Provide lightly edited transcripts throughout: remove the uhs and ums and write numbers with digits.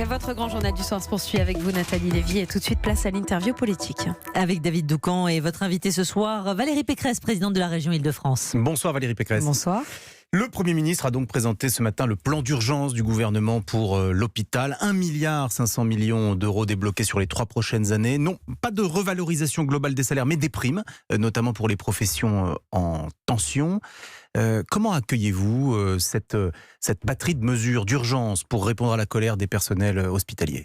Votre grand journal du soir se poursuit avec vous, Nathalie Lévy, et tout de suite place à l'interview politique. Avec David Doucan et votre invité ce soir, Valérie Pécresse, présidente de la région Île-de-France. Bonsoir Valérie Pécresse. Bonsoir. Le Premier ministre a donc présenté ce matin le plan d'urgence du gouvernement pour l'hôpital. 1,5 milliard d'euros débloqués sur les 3 prochaines années. Non, pas de revalorisation globale des salaires, mais des primes, notamment pour les professions en tension. Comment accueillez-vous cette batterie de mesures d'urgence pour répondre à la colère des personnels hospitaliers ?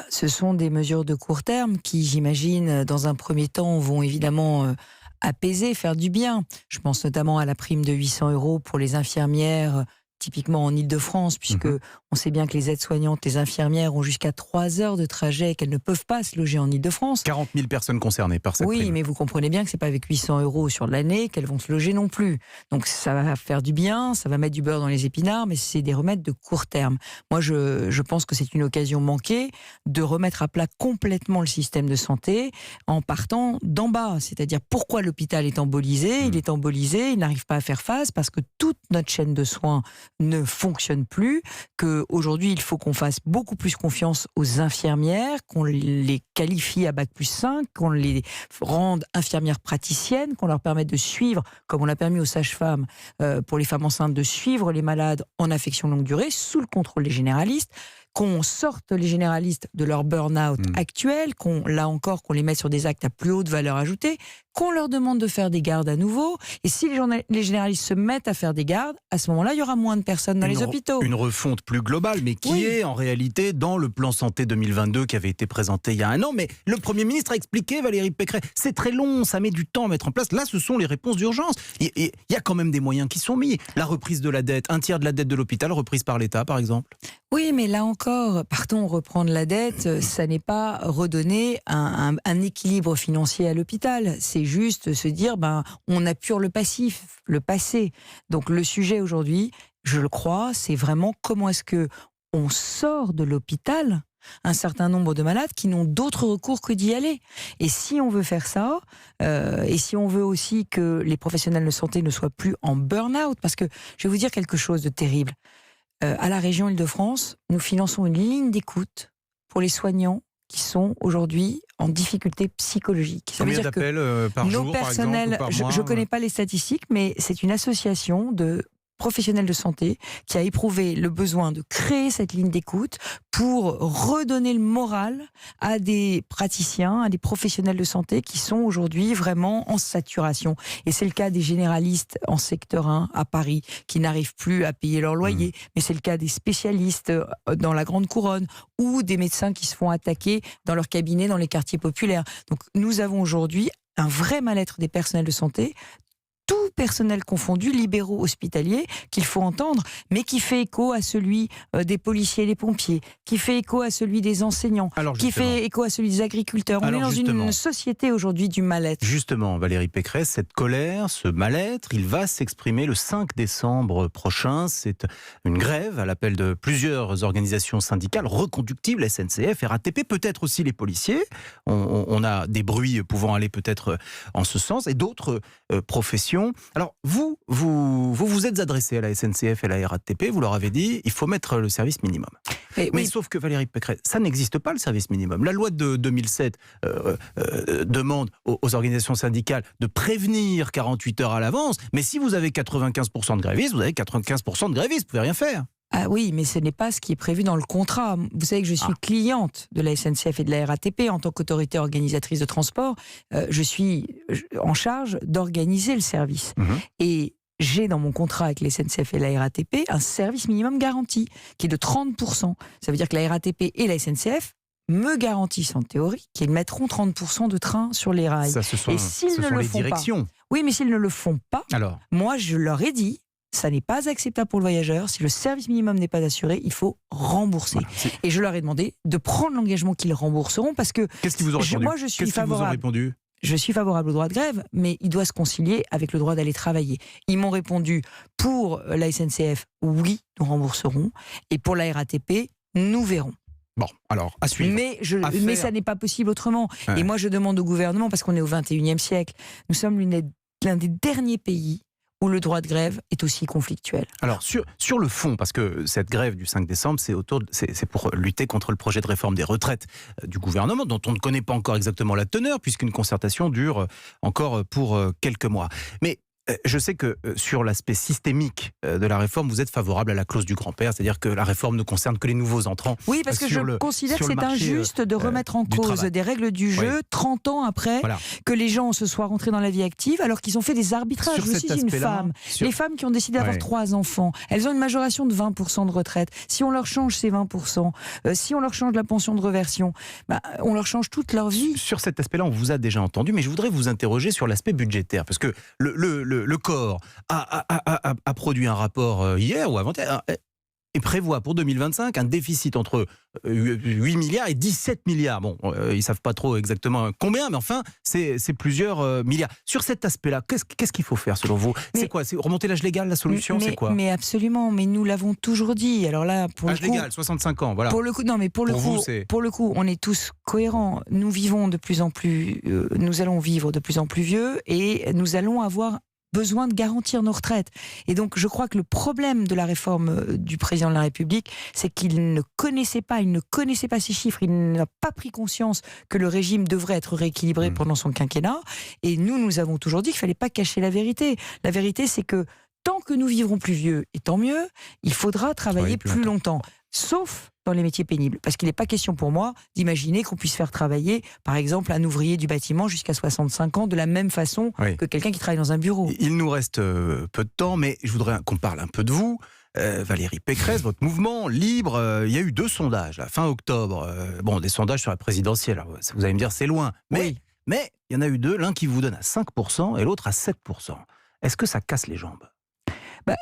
Ce sont des mesures de court terme qui, j'imagine, dans un premier temps, vont évidemment apaiser, faire du bien. Je pense notamment à la prime de 800 € pour les infirmières, typiquement en Île-de-France, puisque on sait bien que les aides-soignantes, les infirmières ont jusqu'à 3 heures de trajet, qu'elles ne peuvent pas se loger en Île-de-France. 40 000 personnes concernées par cette prime. Oui, mais vous comprenez bien que c'est pas avec 800 € sur l'année qu'elles vont se loger non plus. Donc ça va faire du bien, ça va mettre du beurre dans les épinards, mais c'est des remèdes de court terme. Moi, je pense que c'est une occasion manquée de remettre à plat complètement le système de santé en partant d'en bas. C'est-à-dire pourquoi l'hôpital est embolisé. Il est embolisé, il n'arrive pas à faire face parce que toute notre chaîne de soins ne fonctionne plus, qu'aujourd'hui il faut qu'on fasse beaucoup plus confiance aux infirmières, qu'on les qualifie à Bac+5, qu'on les rende infirmières praticiennes, qu'on leur permette de suivre, comme on l'a permis aux sages-femmes pour les femmes enceintes, de suivre les malades en affection longue durée sous le contrôle des généralistes, qu'on sorte les généralistes de leur burn-out actuel, qu'on les mette sur des actes à plus haute valeur ajoutée, qu'on leur demande de faire des gardes à nouveau. Et si les généralistes se mettent à faire des gardes, à ce moment-là, il y aura moins de personnes dans les hôpitaux. Une refonte plus globale, mais qui est en réalité dans le plan santé 2022 qui avait été présenté il y a 1 an. Mais le Premier ministre a expliqué, Valérie Pécresse, c'est très long, ça met du temps à mettre en place. Là, ce sont les réponses d'urgence. Il y a quand même des moyens qui sont mis. La reprise de la dette, 1/3 de la dette de l'hôpital reprise par l'État, par exemple. Oui, mais là encore, partons reprendre la dette, ça n'est pas redonner un équilibre financier à l'hôpital. C'est juste se dire, on apure le passif, le passé. Donc le sujet aujourd'hui, je le crois, c'est vraiment comment est-ce que on sort de l'hôpital un certain nombre de malades qui n'ont d'autre recours que d'y aller. Et si on veut faire ça, et si on veut aussi que les professionnels de santé ne soient plus en burn-out, parce que je vais vous dire quelque chose de terrible. À la région Île-de-France, nous finançons une ligne d'écoute pour les soignants qui sont aujourd'hui en difficulté psychologique. Ça veut dire que par jour, nos personnels, par exemple, ou par mois, je ne connais pas les statistiques, mais c'est une association de professionnels de santé qui a éprouvé le besoin de créer cette ligne d'écoute pour redonner le moral à des praticiens, à des professionnels de santé qui sont aujourd'hui vraiment en saturation. Et c'est le cas des généralistes en secteur 1 à Paris qui n'arrivent plus à payer leur loyer, mais c'est le cas des spécialistes dans la Grande Couronne ou des médecins qui se font attaquer dans leur cabinet dans les quartiers populaires. Donc nous avons aujourd'hui un vrai mal-être des personnels de santé, tout personnel confondu, libéraux, hospitaliers, qu'il faut entendre, mais qui fait écho à celui des policiers et des pompiers, qui fait écho à celui des enseignants, qui fait écho à celui des agriculteurs. On est dans une société aujourd'hui du mal-être. Justement, Valérie Pécresse, cette colère, ce mal-être, il va s'exprimer le 5 décembre prochain. C'est une grève à l'appel de plusieurs organisations syndicales reconductibles, SNCF, RATP, peut-être aussi les policiers. On a des bruits pouvant aller peut-être en ce sens, et d'autres professions. Alors, vous êtes adressé à la SNCF et à la RATP, vous leur avez dit, il faut mettre le service minimum. Mais sauf que Valérie Pécresse, ça n'existe pas le service minimum. La loi de 2007 demande aux organisations syndicales de prévenir 48 heures à l'avance, mais si vous avez 95% de grévistes, vous avez 95% de grévistes, vous ne pouvez rien faire. Ah oui, mais ce n'est pas ce qui est prévu dans le contrat. Vous savez que je suis cliente de la SNCF et de la RATP en tant qu'autorité organisatrice de transport. Je suis en charge d'organiser le service. Et j'ai dans mon contrat avec la SNCF et la RATP un service minimum garanti qui est de 30%. Ça veut dire que la RATP et la SNCF me garantissent en théorie qu'ils mettront 30% de trains sur les rails. Et s'ils ne le font pas, oui, mais s'ils ne le font pas, alors, moi je leur ai dit, ça n'est pas acceptable pour le voyageur. Si le service minimum n'est pas assuré, il faut rembourser. Voilà, et je leur ai demandé de prendre l'engagement qu'ils rembourseront parce que qu'est-ce qu'ils vous ont répondu ? Moi, je suis favorable. Je suis favorable au droit de grève, mais il doit se concilier avec le droit d'aller travailler. Ils m'ont répondu pour la SNCF, oui, nous rembourserons, et pour la RATP, nous verrons. Bon, alors, à suivre. Mais ça n'est pas possible autrement. Ouais. Et moi, je demande au gouvernement, parce qu'on est au XXIe siècle, nous sommes l'un des derniers pays où le droit de grève est aussi conflictuel. Alors, sur le fond, parce que cette grève du 5 décembre, c'est pour lutter contre le projet de réforme des retraites du gouvernement, dont on ne connaît pas encore exactement la teneur, puisqu'une concertation dure encore pour quelques mois. Mais je sais que sur l'aspect systémique de la réforme, vous êtes favorable à la clause du grand-père, c'est-à-dire que la réforme ne concerne que les nouveaux entrants. Oui, parce que je considère que c'est injuste de remettre en cause des règles du jeu 30 ans après que les gens se soient rentrés dans la vie active, alors qu'ils ont fait des arbitrages. Je suis une femme. Les femmes qui ont décidé d'avoir 3 enfants, elles ont une majoration de 20% de retraite. Si on leur change ces 20%, si on leur change la pension de réversion, on leur change toute leur vie. Sur cet aspect-là, on vous a déjà entendu, mais je voudrais vous interroger sur l'aspect budgétaire, parce que le corps a produit un rapport hier ou avant-hier et prévoit pour 2025 un déficit entre 8 milliards et 17 milliards. Bon, ils ne savent pas trop exactement combien, mais enfin, c'est plusieurs milliards. Sur cet aspect-là, qu'est-ce qu'il faut faire selon vous? C'est quoi? C'est remonter l'âge légal, la solution? C'est quoi? Mais absolument, mais nous l'avons toujours dit. Alors là, pour âge légal, 65 ans, voilà. Pour le coup, non, mais pour le coup, on est tous cohérents. Nous vivons de plus en plus, nous allons vivre de plus en plus vieux et nous allons avoir besoin de garantir nos retraites. Et donc, je crois que le problème de la réforme du président de la République, c'est qu'il ne connaissait pas ces chiffres, il n'a pas pris conscience que le régime devrait être rééquilibré pendant son quinquennat. Et nous avons toujours dit qu'il ne fallait pas cacher la vérité. La vérité, c'est que tant que nous vivrons plus vieux, et tant mieux, il faudra travailler plus longtemps. Sauf dans les métiers pénibles. Parce qu'il n'est pas question pour moi d'imaginer qu'on puisse faire travailler, par exemple, un ouvrier du bâtiment jusqu'à 65 ans de la même façon que quelqu'un qui travaille dans un bureau. Il nous reste peu de temps, mais je voudrais qu'on parle un peu de vous. Valérie Pécresse, votre mouvement Libre, il y a eu 2 sondages, fin octobre. Des sondages sur la présidentielle. Alors, vous allez me dire, c'est loin. Mais il y en a eu 2, l'un qui vous donne à 5% et l'autre à 7%. Est-ce que ça casse les jambes?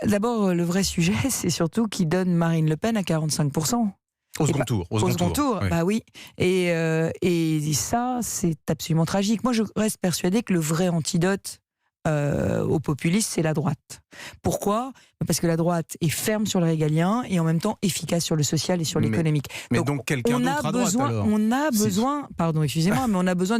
D'abord, le vrai sujet, c'est surtout qu'il donne Marine Le Pen à 45%. Au second tour. Au second tour, oui. Et ça, c'est absolument tragique. Moi, je reste persuadée que le vrai antidote aux populistes, c'est la droite. Pourquoi? Parce que la droite est ferme sur le régalien et en même temps efficace sur le social et sur l'économique. Mais donc quelqu'un d'autre à droite, alors. On a besoin, pardon, excusez-moi, mais on a besoin...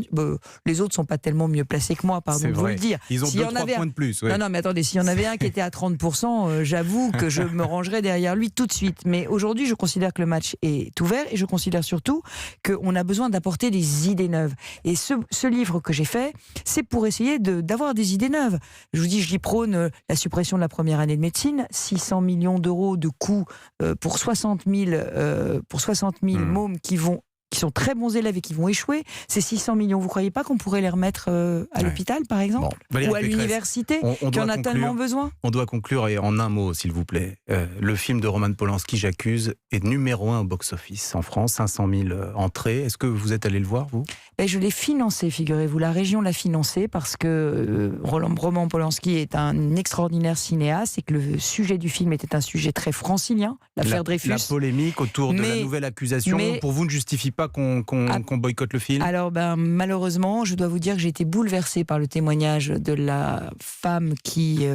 les autres ne sont pas tellement mieux placés que moi, pardon de vous le dire. Ils ont 2-3 points de plus. Non, mais attendez, s'il y en avait un qui était à 30%, j'avoue que je me rangerais derrière lui tout de suite. Mais aujourd'hui, je considère que le match est ouvert et je considère surtout qu'on a besoin d'apporter des idées neuves. Et ce livre que j'ai fait, c'est pour essayer d'avoir des idées neuves. Je vous dis, j'y prône la suppression de la première année de médecine, 600 millions d'euros de coûts pour 60 000 mômes qui sont très bons élèves et qui vont échouer. Ces 600 millions, vous ne croyez pas qu'on pourrait les remettre à l'hôpital, par exemple, ou à l'université, qui en a tellement besoin? On doit conclure, et en un mot, s'il vous plaît. Le film de Roman Polanski, J'accuse, est numéro 1 au box-office en France, 500 000 entrées. Est-ce que vous êtes allé le voir, vous? Je l'ai financé, figurez-vous. La région l'a financé parce que Roman Polanski est un extraordinaire cinéaste et que le sujet du film était un sujet très francilien, l'affaire Dreyfus. La polémique autour de la nouvelle accusation, pour vous, ne justifie pas qu'on boycotte le film? Alors, malheureusement, je dois vous dire que j'ai été bouleversée par le témoignage de la femme qui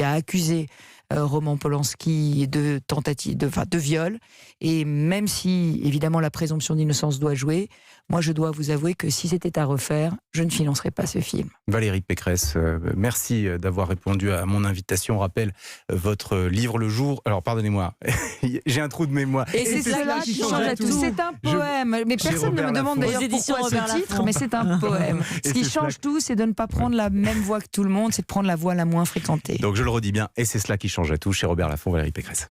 a accusé Roman Polanski de tentative de viol. Et même si, évidemment, la présomption d'innocence doit jouer, moi, je dois vous avouer que si c'était à refaire, je ne financerais pas ce film. Valérie Pécresse, merci d'avoir répondu à mon invitation. On rappelle votre livre Le Jour. Alors, pardonnez-moi, j'ai un trou de mémoire. Et c'est cela qui change à tout. C'est un poème. Mais personne ne me demande d'ailleurs pourquoi ce titre, mais c'est un poème. Ce qui change tout, c'est de ne pas prendre la même voie que tout le monde, c'est de prendre la voie la moins fréquentée. Donc, je le redis bien, et c'est cela qui change à tout. Chez Robert Laffont, Valérie Pécresse.